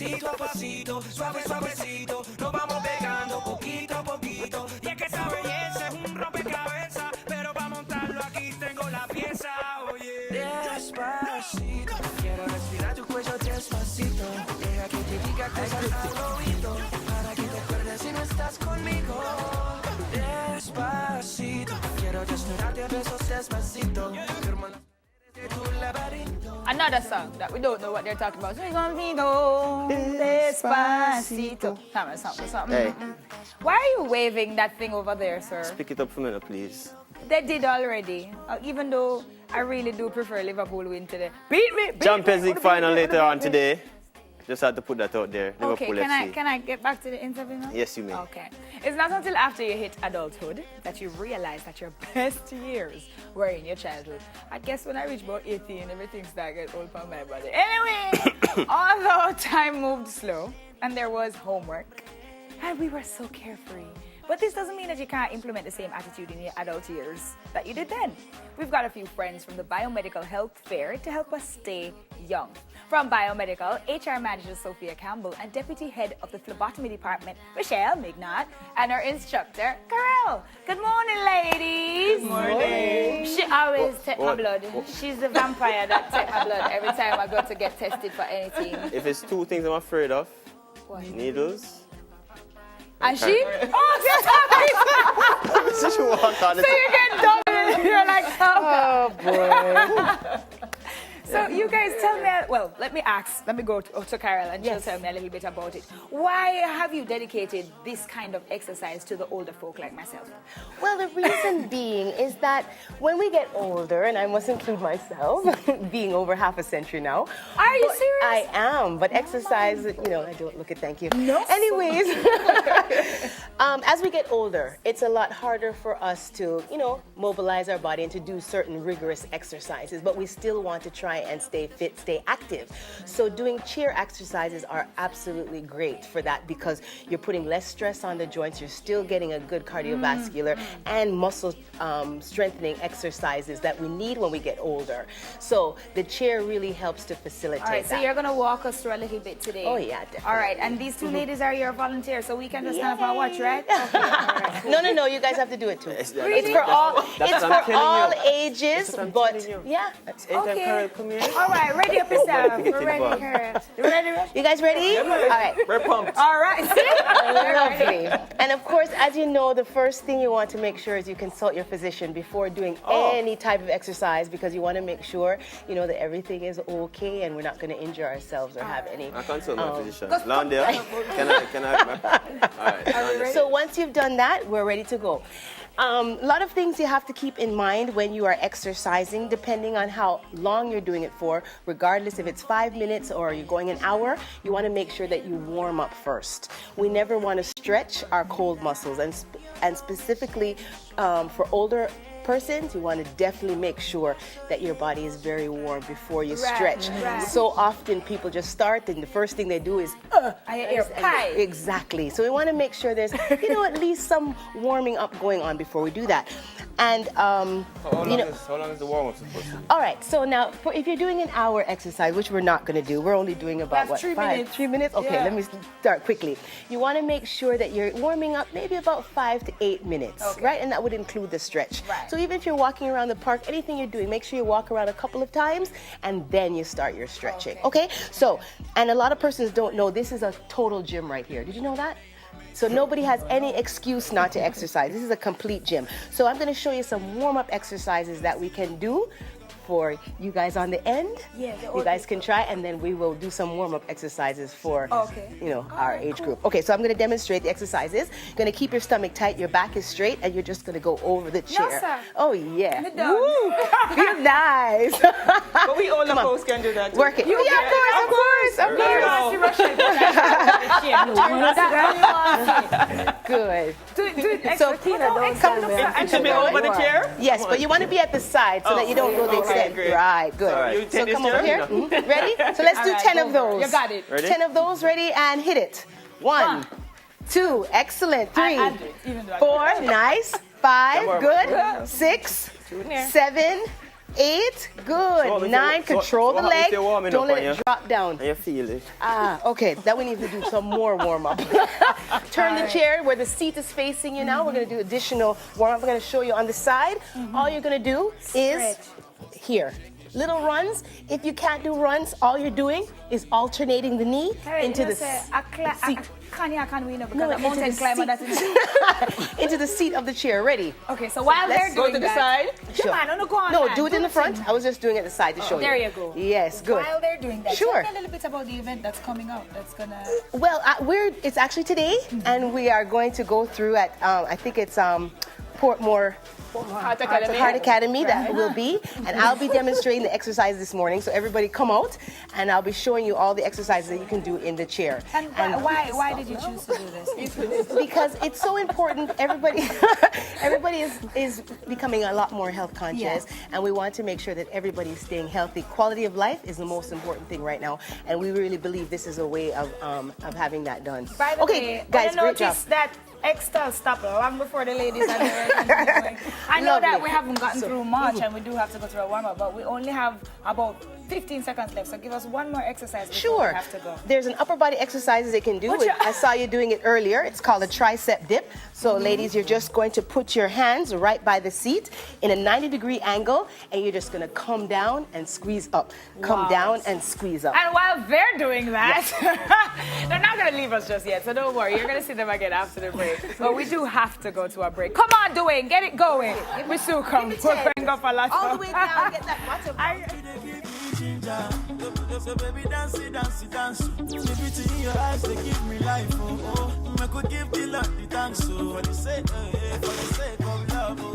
pasito a pasito, suave, suavecito, nos vamos pegando poquito a poquito. Y es que esa belleza es un rompecabezas, pero para montarlo aquí tengo la pieza, oye. Despacito, quiero respirar tu cuello despacito. Deja que te diga cosas al oído, para que te acuerdes si no estás conmigo. Despacito, quiero desnudarte a besos despacito. Another song that we don't know what they're talking about. Despacito. Hey. Why are you waving that thing over there, sir? Pick it up for me, please. They did already. Even though I really do prefer Liverpool win today. Beat me! Champions League final later on today. Just had to put that out there. Okay, Liverpool FC. can I get back to the interview now? Yes, you may. Okay. It's not until after you hit adulthood that you realize that your best years were in your childhood. I guess when I reached about 18, everything started getting old for my body. Anyway, although time moved slow and there was homework, and we were so carefree. But this doesn't mean that you can't implement the same attitude in your adult years that you did then. We've got a few friends from the Biomedical Health Fair to help us stay young. From Biomedical, HR Manager Sophia Campbell and Deputy Head of the Phlebotomy Department, Michelle Mignot, and our instructor, Carol. Good morning, ladies. Good morning. She always takes my blood. She's the vampire that takes my blood every time I go to get tested for anything. If it's two things I'm afraid of, What? needles. And she? Oh, So she walked on so you get done and you're like, oh boy. So you guys tell me, well, let me go to Carol and she'll tell me a little bit about it. Why have you dedicated this kind of exercise to the older folk like myself? Well, the reason being is that when we get older, and I must include myself, being over half a century now. Are you but serious? I am, but exercise, you know, I don't look at thank you. No. Anyways, as we get older, it's a lot harder for us to, you know, mobilize our body and to do certain rigorous exercises, but we still want to try and stay fit, stay active. So doing chair exercises are absolutely great for that because you're putting less stress on the joints, you're still getting a good cardiovascular and muscle strengthening exercises that we need when we get older. So the chair really helps to facilitate All right, that. so you're going to walk us through a little bit today. Oh, yeah, definitely. All right, and these two ladies are your volunteers, so we can just stand up and watch, right? Okay, all right, cool. No, you guys have to do it too. It's for all, it's for all ages, That's what I'm but telling you. yeah. Okay. Carol, come here. All right, ready up yourself. Get We're in the ready, ball. Carol. You ready? You guys ready? All right. We're pumped. All right. Lovely. And of course, as you know, the first thing you want to make sure is you consult your physician before doing any type of exercise because you want to make sure, you know, that everything is okay and we're not going to injure ourselves or have any. I consult my physician. Londale, can I? All right. So once you've done that, we're ready to go. A lot of things you have to keep in mind when you are exercising, depending on how long you're doing it for, regardless if it's 5 minutes or you're going an hour, you want to make sure that you warm up first. We never want to stretch our cold muscles, and specifically for older persons, you want to definitely make sure that your body is very warm before you stretch. Right. So often people just start and the first thing they do is Exactly. So we want to make sure there's, you know, at least some warming up going on before we do that. And How long is the warm-up supposed to be? all right, so now if you're doing an hour exercise, which we're not going to do, we're only doing about That's 3 5? minutes. 3 minutes? Okay, Yeah. let me start quickly. You want to make sure that you're warming up maybe about 5 to 8 minutes, right? And that would include the stretch. Right. So even if you're walking around the park, anything you're doing, make sure you walk around a couple of times and then you start your stretching. Okay? So, and a lot of persons don't know this is a total gym right here. Did you know that? So nobody has any excuse not to exercise. This is a complete gym. So I'm going to show you some warm-up exercises that we can do for you guys on the end. Yeah, you guys can try, and then we will do some warm-up exercises for you know, our age group. Okay, so I'm going to demonstrate the exercises. You're going to keep your stomach tight, your back is straight, and you're just going to go over the chair. sir. Oh yeah. Me done. Woo! Feel nice. But we all the folks can do that too. Work it. Yeah, of course. Good. So To be over the chair? Yes, but you want to be at the side so that you don't go the extent. great. Right, good. All right. You So take this come over chair? here. Mhm. Ready? So let's do 10 of those. You got it. Ready? 10 of those, ready, and hit it. 1, 2, excellent. 3, 4, nice. 5, good. 6, 7, 8. Good. So, 9. Control the leg. Don't let it drop down. And you feel it. Okay. Then we need to do some more warm up. Turn the chair where the seat is facing you now. We're going to do additional warm up. I'm going to show you on the side. All you're going to do is here. Little runs. If you can't do runs, all you're doing is alternating the knee into the seat. Into the seat of the chair. Ready? Okay, so while they're doing Go to the side. Sure. No, do it in the front. I was just doing it at the side to show you. There you go. Yes, good. While they're doing that, Sure. tell me a little bit about the event that's coming up. That's gonna. Well, it's actually today, and we are going to go through at I think it's Portmore Heart Academy. Heart Academy that will be, and I'll be demonstrating the exercise this morning. So everybody come out, and I'll be showing you all the exercises that you can do in the chair. And why did you choose to do this? Because it's so important. Everybody is becoming a lot more health conscious, and we want to make sure that everybody is staying healthy. Quality of life is the most important thing right now, and we really believe this is a way of having that done. By the way, guys, I great job. noticed that Excel stopped long before the ladies and the I know that we haven't gotten through much, and we do have to go through a warm up, but we only have about 15 seconds left. So give us one more exercise before we have to go. There's an upper body exercise they can do. I saw you doing it earlier. It's called a tricep dip. So ladies, you're just going to put your hands right by the seat in a 90-degree angle, and you're just going to come down and squeeze up. Come down and squeeze up. And while they're doing that, they're not going to leave us just yet. So don't worry. You're going to see them again after the break. But we do have to go to a break. Come on, Dwayne. Get it going. We soon come. We're going up a lot. All the way down. Get that bottom. So baby, dance, dance. The beauty in your eyes, they give me life, oh. I could give the Lord the thanks, so for the sake of love, oh.